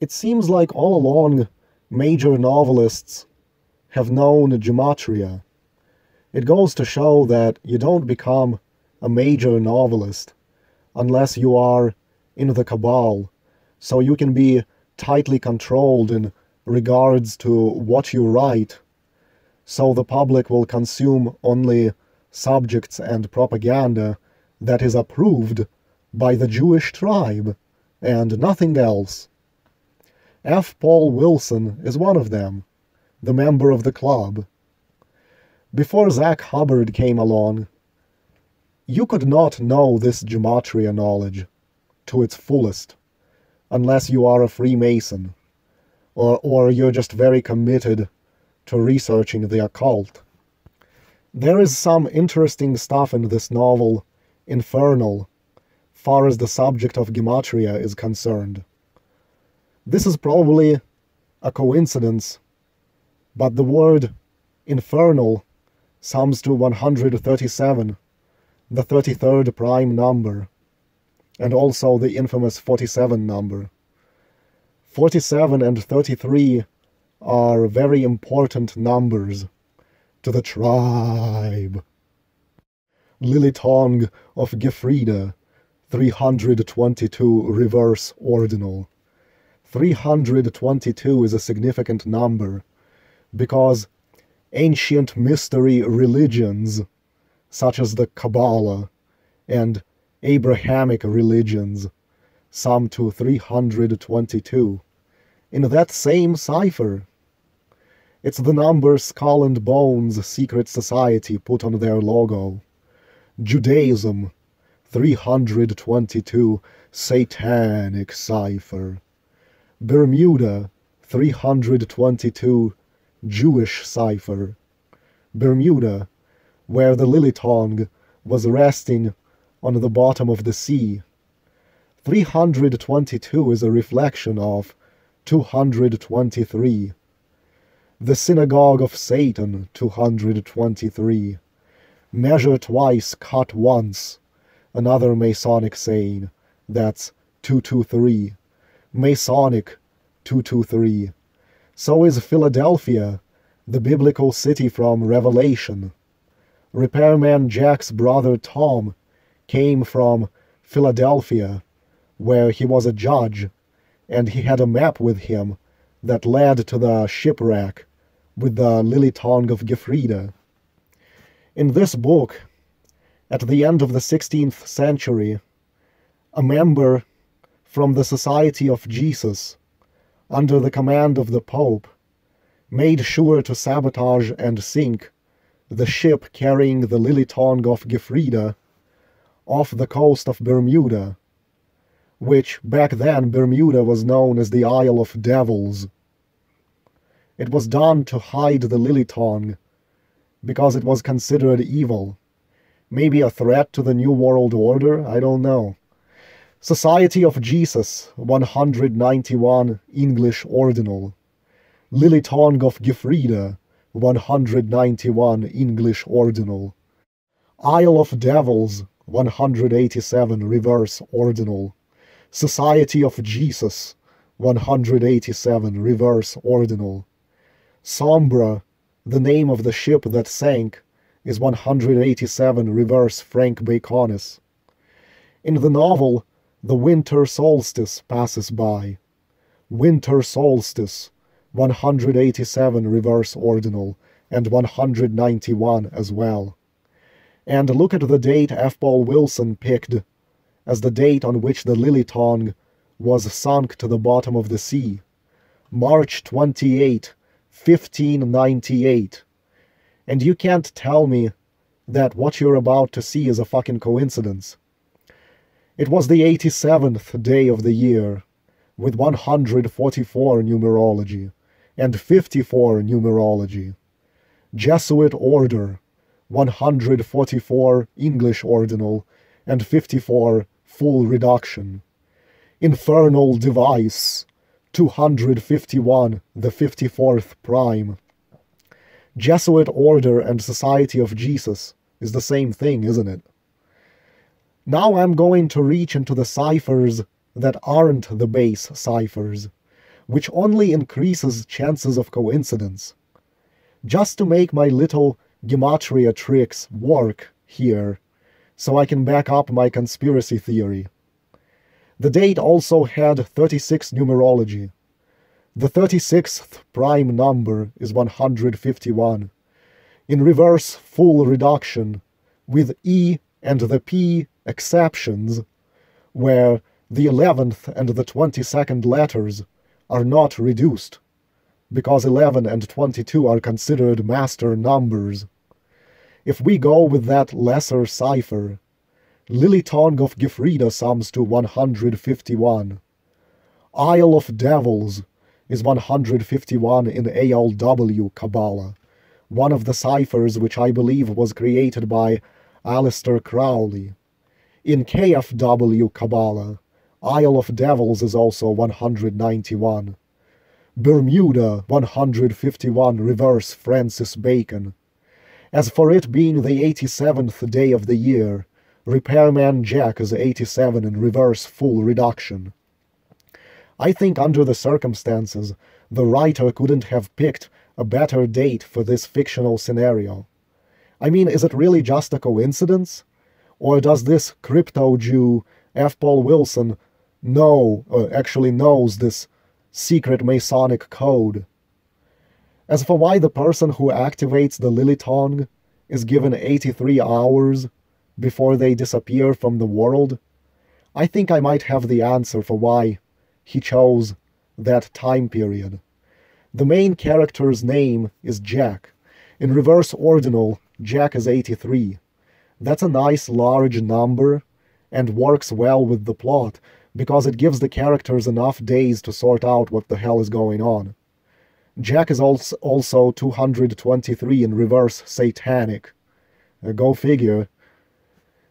It seems like all along major novelists have known Gematria. It goes to show that you don't become a major novelist unless you are in the cabal, so you can be tightly controlled in regards to what you write, so the public will consume only subjects and propaganda that is approved by the Jewish tribe, and nothing else. F. Paul Wilson is one of them, the member of the club. Before Zach Hubbard came along, you could not know this Gematria knowledge to its fullest, unless you are a Freemason, or you're just very committed to researching the occult. There is some interesting stuff in this novel, Infernal, far as the subject of Gematria is concerned. This is probably a coincidence, but the word infernal sums to 137, the 33rd prime number, and also the infamous 47 number. 47 and 33 are very important numbers to the tribe. Lilitongue of Gefreda, 322 reverse ordinal. 322 is a significant number because ancient mystery religions, such as the Kabbalah and Abrahamic religions, sum to 322. In that same cipher, it's the number Skull and Bones Secret Society put on their logo. Judaism, 322, Satanic cipher. Bermuda, 322, Jewish cipher. Bermuda, where the Lilitongue was resting on the bottom of the sea. 322 is a reflection of 223. The Synagogue of Satan, 223. Measure twice, cut once. Another Masonic saying. That's 223. Masonic, 223. So is Philadelphia, the biblical city from Revelation. Repairman Jack's brother Tom came from Philadelphia, where he was a judge, and he had a map with him that led to the shipwreck with the Lilitongue of Gefreda. In this book, at the end of the 16th century, a member from the Society of Jesus, under the command of the Pope, made sure to sabotage and sink the ship carrying the Lilitongue of Gefreda off the coast of Bermuda, which back then Bermuda was known as the Isle of Devils. It was done to hide the Lilitongue because it was considered evil. Maybe a threat to the New World Order? I don't know. Society of Jesus, 191 English Ordinal. Lilitongue of Gefreda, 191 English Ordinal. Isle of Devils, 187 Reverse Ordinal. Society of Jesus, 187 Reverse Ordinal. Sombra, the name of the ship that sank, is 187 Reverse Frank Baconis. In the novel, the winter solstice passes by. Winter solstice, 187 Reverse Ordinal, and 191 as well. And look at the date F. Paul Wilson picked as the date on which the Lilitongue was sunk to the bottom of the sea. March 28, 1598. And you can't tell me that what you're about to see is a fucking coincidence. It was the 87th day of the year, with 144 numerology, and 54 numerology. Jesuit order, 144 English ordinal, and 54 full reduction. Infernal device, 251, the 54th prime. Jesuit order and Society of Jesus is the same thing, isn't it? Now I'm going to reach into the ciphers that aren't the base ciphers. which only increases chances of coincidence. Just to make my little Gematria tricks work here, so I can back up my conspiracy theory. The date also had 36 numerology. The 36th prime number is 151. In reverse full reduction, with E and the P exceptions, where the 11th and the 22nd letters are not reduced, because 11 and 22 are considered master numbers. If we go with that lesser cipher, Lilitongue of Gefreda sums to 151. Isle of Devils is 151 in ALW Kabbalah, one of the ciphers which I believe was created by Aleister Crowley. In KFW Kabbalah, Isle of Devils is also 191. Bermuda 151 reverse Francis Bacon. As for it being the 87th day of the year, Repairman Jack is 87 in reverse full reduction. I think under the circumstances, the writer couldn't have picked a better date for this fictional scenario. I mean, is it really just a coincidence? Or does this crypto-Jew, F. Paul Wilson, actually knows this secret Masonic code? As for why the person who activates the Lilitongue is given 83 hours before they disappear from the world, I think I might have the answer for why he chose that time period. The main character's name is Jack. In reverse ordinal, Jack is 83. That's a nice large number and works well with the plot because it gives the characters enough days to sort out what the hell is going on. Jack is also 223 in reverse satanic. Go figure.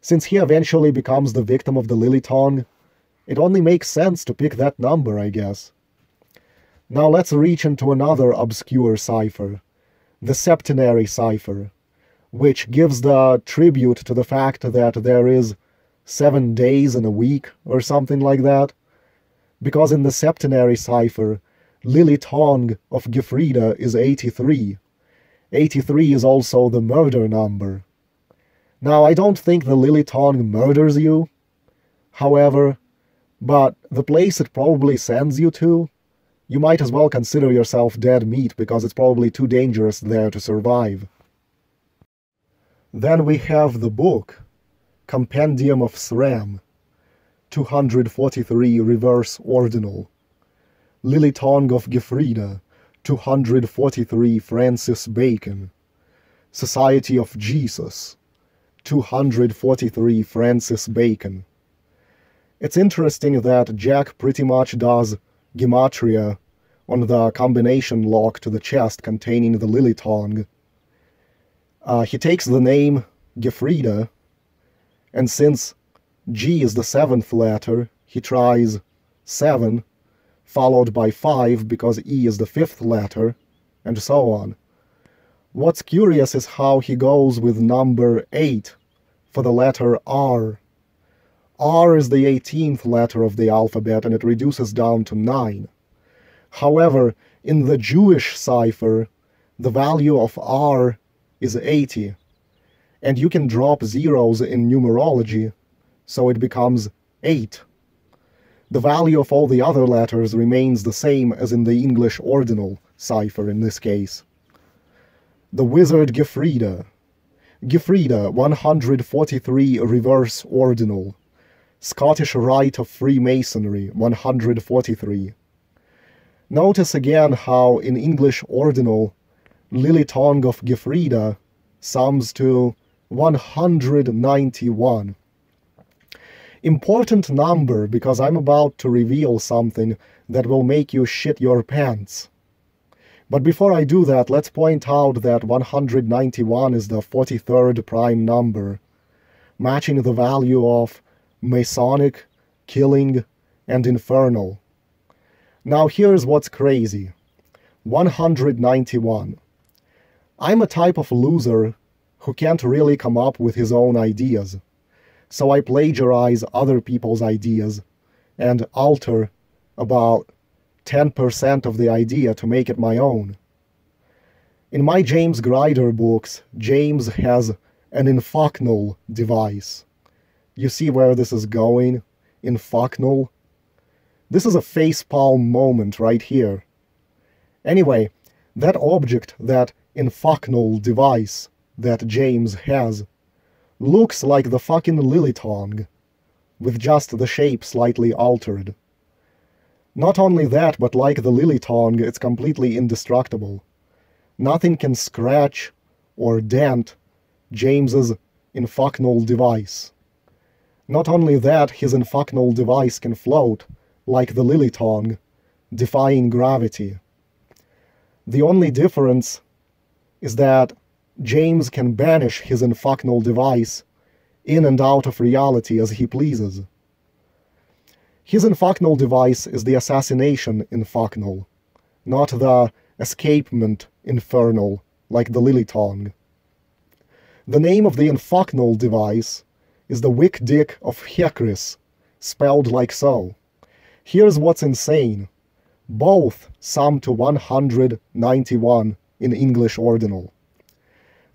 Since he eventually becomes the victim of the Lilitongue, it only makes sense to pick that number, I guess. Now let's reach into another obscure cipher, the septenary cipher, which gives the tribute to the fact that there is 7 days in a week or something like that, because in the septenary cipher, Lilitongue of Gefreda is 83. 83 is also the murder number. Now, I don't think the Lilitongue murders you, however, but the place it probably sends you to, you might as well consider yourself dead meat because it's probably too dangerous there to survive. Then we have the book, Compendium of Sram, 243 reverse ordinal. Lilitongue of Gefreda, 243 Francis Bacon. Society of Jesus, 243 Francis Bacon. It's interesting that Jack pretty much does Gematria on the combination lock to the chest containing the Lilitongue. He takes the name Gefreda, and since G is the 7th letter, he tries 7, followed by 5 because E is the 5th letter, and so on. What's curious is how he goes with number 8 for the letter R. R is the 18th letter of the alphabet, and it reduces down to 9. However, in the Jewish cipher, the value of R is 80, and you can drop zeros in numerology, so it becomes 8. The value of all the other letters remains the same as in the English ordinal cipher in this case. The Wizard Gefreda. Gefreda, 143 reverse ordinal. Scottish Rite of Freemasonry, 143. Notice again how in English ordinal, Lilitongue of Gefreda sums to 191. Important number because I'm about to reveal something that will make you shit your pants. But before I do that, let's point out that 191 is the 43rd prime number, matching the value of Masonic, Killing, and Infernal. Now here's what's crazy. 191. I'm a type of loser who can't really come up with his own ideas, so I plagiarize other people's ideas and alter about 10% of the idea to make it my own. In my James Grider books, James has an infocnal device. You see where this is going? Infocnal? This is a facepalm moment right here. Anyway, that object, that infocnal device that James has, looks like the fucking Lilitongue, with just the shape slightly altered. Not only that, but like the Lilitongue, it's completely indestructible. Nothing can scratch or dent James's infocnal device. Not only that, his infocnal device can float, like the Lilitongue, defying gravity. The only difference is that James can banish his infocnal device in and out of reality as he pleases. His infocnal device is the assassination infocnal, not the escapement infernal, like the Lilitongue. The name of the infocnal device is the Wykkdik of Fhekris, spelled like so. Here's what's insane. Both sum to 191 in English ordinal.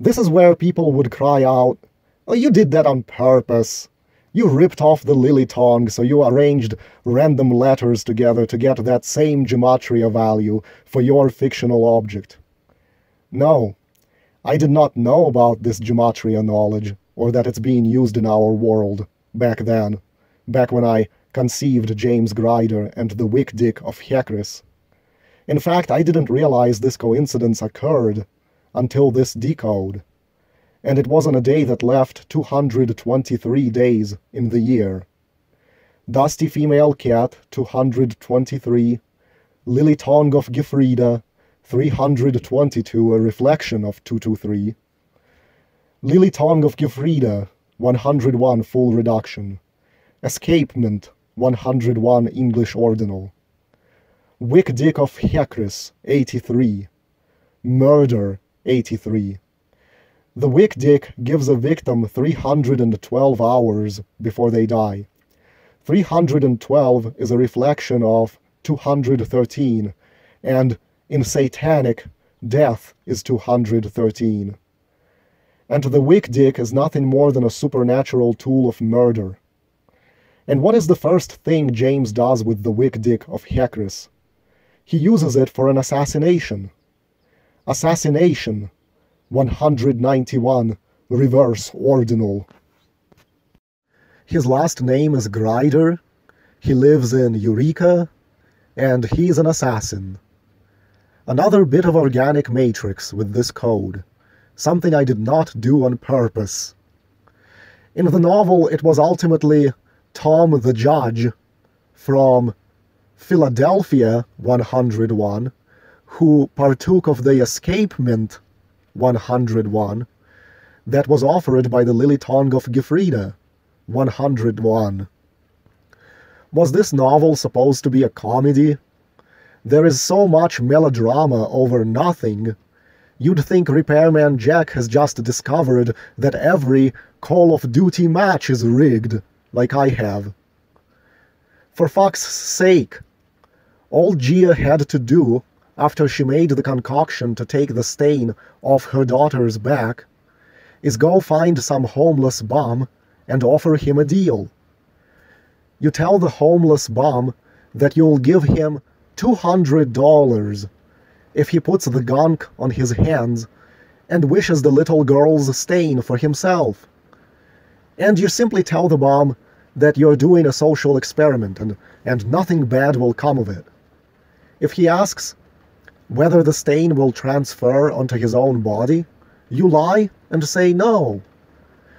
This is where people would cry out, "Oh, you did that on purpose. You ripped off the Lilitongue, so you arranged random letters together to get that same Gematria value for your fictional object." No, I did not know about this Gematria knowledge, or that it's being used in our world, back then, back when I conceived James Grider and the Wykkdik of Fhekris. In fact, I didn't realize this coincidence occurred until this decode, and it was on a day that left 223 days in the year. Dusty Female Cat, 223, Lilitongue of Gefreda, 322, a reflection of 223, Lilitongue of Gefreda, 101, full reduction, Escapement, 101, English ordinal, Wykkdik of Fhekris, 83, Murder, 83. The Wykkdik gives a victim 312 hours before they die. 312 is a reflection of 213, and in Satanic, death is 213. And the Wykkdik is nothing more than a supernatural tool of murder. And what is the first thing James does with the Wykkdik of Fhekris? He uses it for an assassination. Assassination, 191, reverse ordinal. His last name is Grider, he lives in Eureka, and he's an assassin. Another bit of organic matrix with this code, something I did not do on purpose. In the novel, it was ultimately Tom the Judge from Philadelphia 101, who partook of the escapement 101 that was offered by the Lilitongue of Gefreda 101. Was this novel supposed to be a comedy? There is so much melodrama over nothing. You'd think Repairman Jack has just discovered that every Call of Duty match is rigged, like I have. For fuck's sake, all Gia had to do, after she made the concoction to take the stain off her daughter's back, is go find some homeless bum and offer him a deal. You tell the homeless bum that you'll give him $200 if he puts the gunk on his hands and wishes the little girl's stain for himself. And you simply tell the bum that you're doing a social experiment and nothing bad will come of it. If he asks whether the stain will transfer onto his own body, you lie and say no.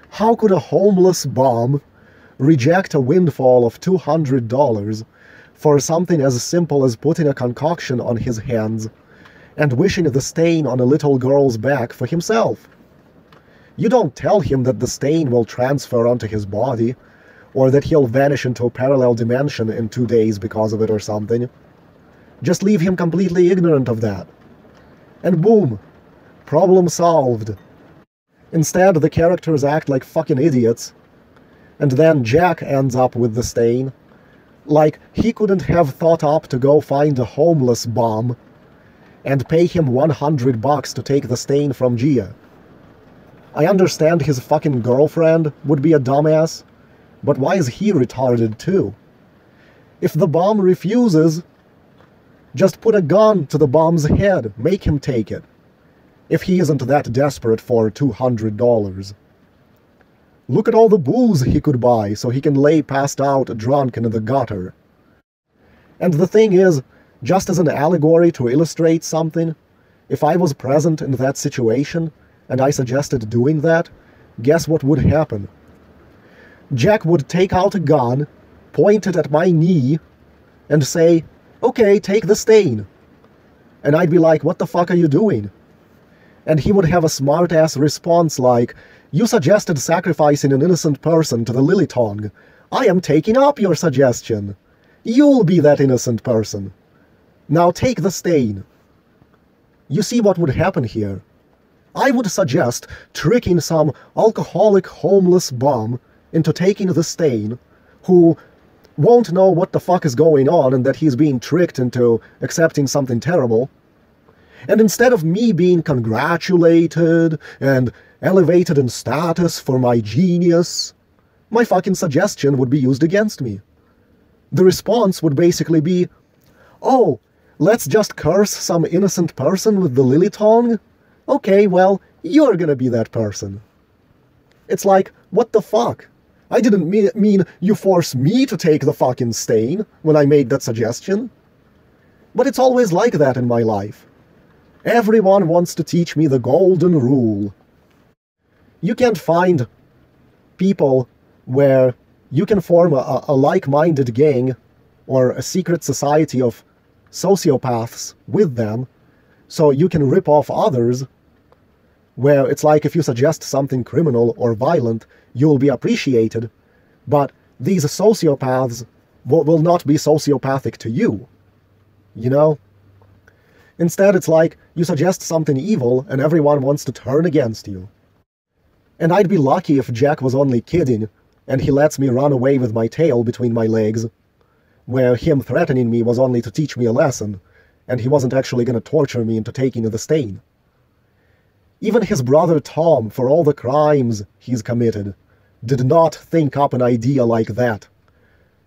How could a homeless bum reject a windfall of $200 for something as simple as putting a concoction on his hands and wishing the stain on a little girl's back for himself? You don't tell him that the stain will transfer onto his body, or that he'll vanish into a parallel dimension in 2 days because of it or something. Just leave him completely ignorant of that. And boom, problem solved. Instead, the characters act like fucking idiots, and then Jack ends up with the stain, Like, he couldn't have thought up to go find a homeless bum and pay him $100 to take the stain from Gia. I understand his fucking girlfriend would be a dumbass, but why is he retarded too? If the bum refuses, just put a gun to the bum's head, make him take it. If he isn't that desperate for $200. Look at all the booze he could buy so he can lay passed out drunk in the gutter. And the thing is, just as an allegory to illustrate something, if I was present in that situation, and I suggested doing that, guess what would happen? Jack would take out a gun, point it at my knee, and say, "Okay, take the stain." And I'd be like, "What the fuck are you doing?" And he would have a smart-ass response like, "You suggested sacrificing an innocent person to the Lilitongue. I am taking up your suggestion. You'll be that innocent person. Now take the stain." You see what would happen here? I would suggest tricking some alcoholic homeless bum into taking the stain, who won't know what the fuck is going on and that he's being tricked into accepting something terrible. And instead of me being congratulated and elevated in status for my genius, my fucking suggestion would be used against me. The response would basically be, "Oh, let's just curse some innocent person with the Lilitongue? Okay, well, you're gonna be that person." It's like, what the fuck? I didn't mean you force me to take the fucking stain when I made that suggestion. But it's always like that in my life. Everyone wants to teach me the golden rule. You can't find people where you can form a like-minded gang or a secret society of sociopaths with them, so you can rip off others, where it's like if you suggest something criminal or violent, you'll be appreciated, but these sociopaths will not be sociopathic to you, you know? Instead, it's like you suggest something evil and everyone wants to turn against you. And I'd be lucky if Jack was only kidding and he lets me run away with my tail between my legs, where him threatening me was only to teach me a lesson, and he wasn't actually going to torture me into taking the stain. Even his brother Tom, for all the crimes he's committed, did not think up an idea like that.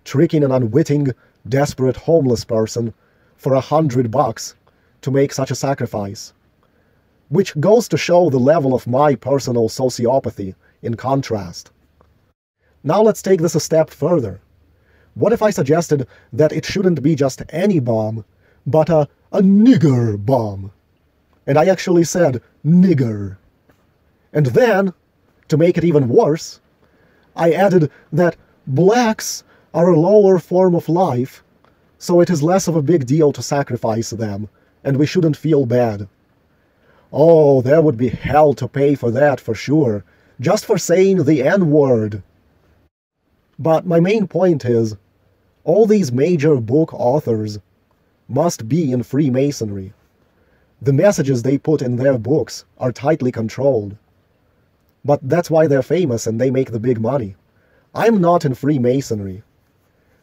Tricking an unwitting, desperate homeless person for $100 to make such a sacrifice. Which goes to show the level of my personal sociopathy in contrast. Now let's take this a step further. What if I suggested that it shouldn't be just any bomb, but a nigger bomb? And I actually said nigger. And then, to make it even worse, I added that blacks are a lower form of life, so it is less of a big deal to sacrifice them, and we shouldn't feel bad. Oh, there would be hell to pay for that for sure, just for saying the N-word. But my main point is, all these major book authors must be in Freemasonry. The messages they put in their books are tightly controlled. But that's why they're famous and they make the big money. I'm not in Freemasonry.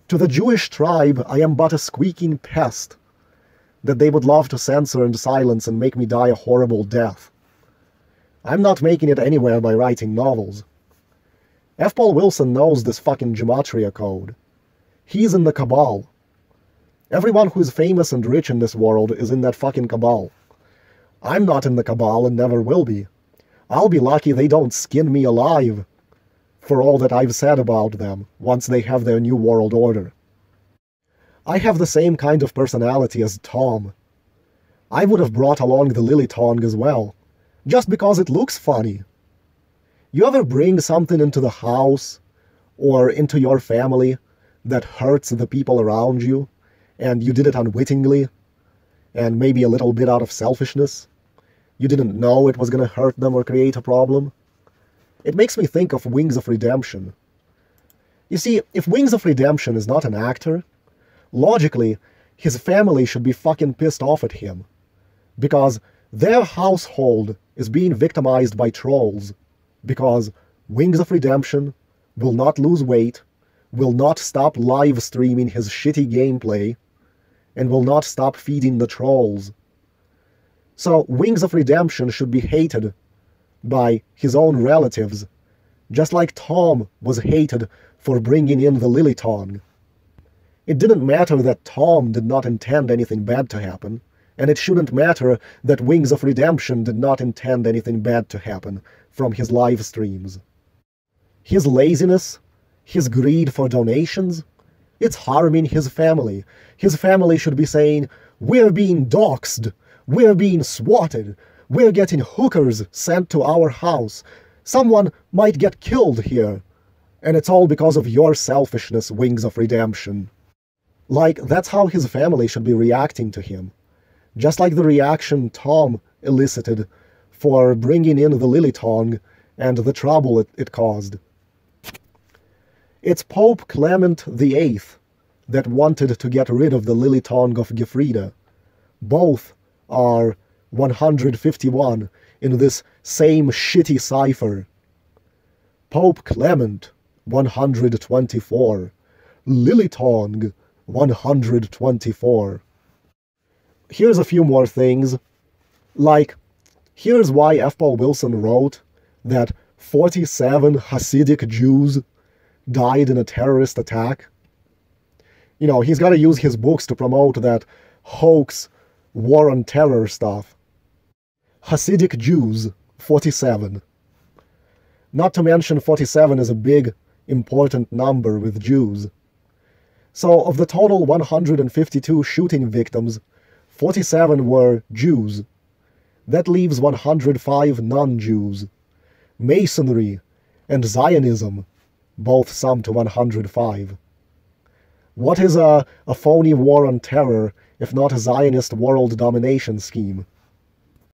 To the Jewish tribe, I am but a squeaking pest that they would love to censor and silence and make me die a horrible death. I'm not making it anywhere by writing novels. F. Paul Wilson knows this fucking Gematria code. He's in the cabal. Everyone who is famous and rich in this world is in that fucking cabal. I'm not in the cabal and never will be. I'll be lucky they don't skin me alive for all that I've said about them once they have their new world order. I have the same kind of personality as Tom. I would have brought along the Lilitongue as well, just because it looks funny. You ever bring something into the house or into your family that hurts the people around you, and you did it unwittingly, and maybe a little bit out of selfishness? You didn't know it was going to hurt them or create a problem? It makes me think of Wings of Redemption. You see, if Wings of Redemption is not an actor, logically, his family should be fucking pissed off at him, because their household is being victimized by trolls, because Wings of Redemption will not lose weight, will not stop live streaming his shitty gameplay, and will not stop feeding the trolls. So Wings of Redemption should be hated by his own relatives, just like Tom was hated for bringing in the Lilitongue. It didn't matter that Tom did not intend anything bad to happen, and it shouldn't matter that Wings of Redemption did not intend anything bad to happen from his live streams. His laziness, his greed for donations, it's harming his family. His family should be saying, "We're being doxxed, we're being swatted, we're getting hookers sent to our house, someone might get killed here, and it's all because of your selfishness, Wings of Redemption." Like, that's how his family should be reacting to him. Just like the reaction Tom elicited for bringing in the Lilitongue and the trouble it caused. It's Pope Clement VIII that wanted to get rid of the Lilitongue of Gefreda. Both are 151 in this same shitty cipher. Pope Clement, 124. Lilitongue, 124. Here's a few more things. Like, here's why F. Paul Wilson wrote that 47 Hasidic Jews died in a terrorist attack. You know, he's got to use his books to promote that hoax, war on terror stuff. Hasidic Jews, 47. Not to mention 47 is a big, important number with Jews. So of the total 152 shooting victims, 47 were Jews. That leaves 105 non-Jews. Masonry and Zionism both sum to 105. What is a phony war on terror if not a Zionist world domination scheme?